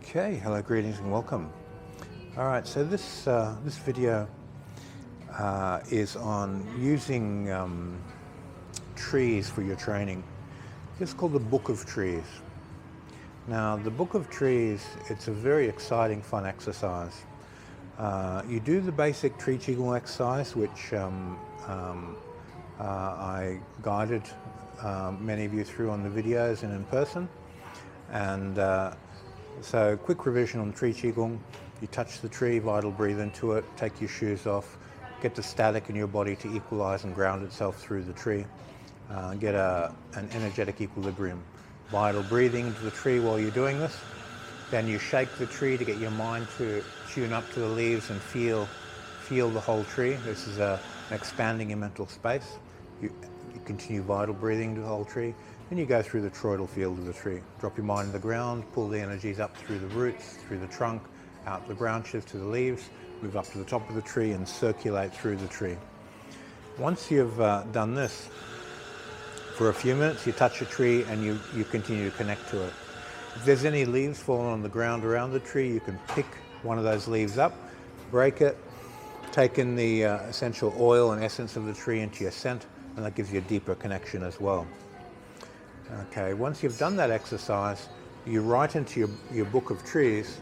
Okay, hello, greetings and welcome. All right, so this video is on using trees for your training. It's called the Book of Trees. Now, the Book of Trees, it's a very exciting, fun exercise. You do the basic tree qigong exercise, which I guided many of you through on the videos and in person. And so quick revision on tree qigong. You touch the tree, vital breathe into it, take your shoes off, get the static in your body to equalize and ground itself through the tree, get an energetic equilibrium. Vital breathing into the tree while you're doing this. Then you shake the tree to get your mind to tune up to the leaves and feel the whole tree. This is an expanding your mental space. You continue vital breathing into the whole tree. Then you go through the toroidal field of the tree. Drop your mind to the ground, pull the energies up through the roots, through the trunk, out the branches to the leaves, move up to the top of the tree and circulate through the tree. Once you've done this, for a few minutes you touch a tree and you continue to connect to it. If there's any leaves falling on the ground around the tree, you can pick one of those leaves up, break it, take in the essential oil and essence of the tree into your scent, and that gives you a deeper connection as well. Okay, once you've done that exercise, you write into your book of trees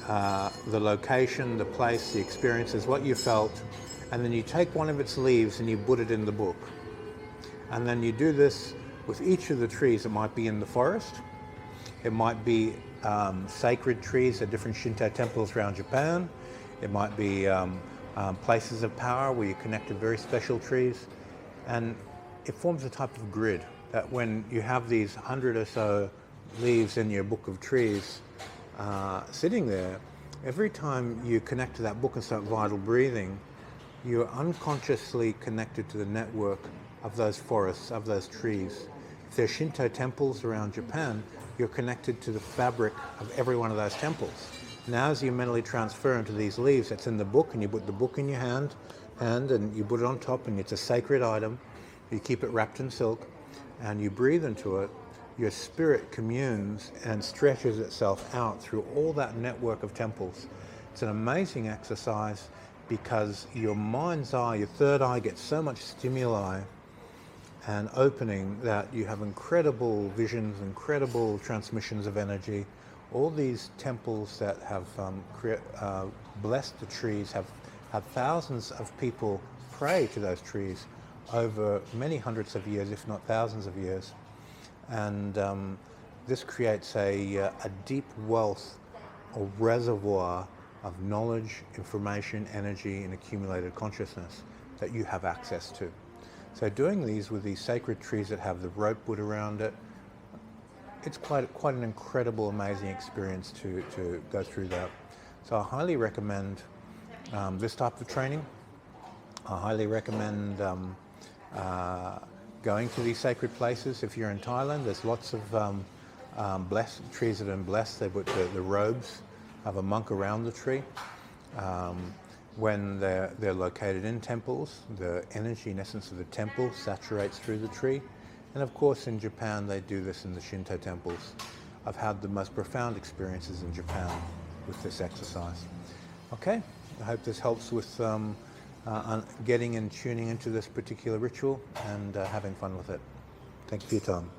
the location, the place, the experiences, what you felt, and then you take one of its leaves and you put it in the book. And then you do this with each of the trees. It might be in the forest, it might be sacred trees at different Shinto temples around Japan, it might be places of power where you connect to very special trees, and it forms a type of grid that when you have these 100 or so leaves in your book of trees sitting there, every time you connect to that book and start vital breathing, you're unconsciously connected to the network of those forests, of those trees. If there's Shinto temples around Japan, you're connected to the fabric of every one of those temples. Now as you mentally transfer into these leaves that's in the book, and you put the book in your hand and you put it on top, and it's a sacred item, you keep it wrapped in silk, and you breathe into it, your spirit communes and stretches itself out through all that network of temples. It's an amazing exercise because your mind's eye, your third eye, gets so much stimuli and opening that you have incredible visions, incredible transmissions of energy. All these temples that have blessed the trees have had thousands of people pray to those trees over many hundreds of years, if not thousands of years. And this creates a deep wealth or reservoir of knowledge, information, energy, and accumulated consciousness that you have access to. So doing these with these sacred trees that have the rope put around it, it's quite an incredible, amazing experience to go through that. So I highly recommend this type of training. I highly recommend going to these sacred places. If you're in Thailand, there's lots of blessed trees that have been blessed. They put the robes of a monk around the tree. When they're located in temples, the energy and essence of the temple saturates through the tree. And of course in Japan they do this in the Shinto temples. I've had the most profound experiences in Japan with this exercise. Okay, I hope this helps with getting and tuning into this particular ritual and having fun with it. Thank you for your time.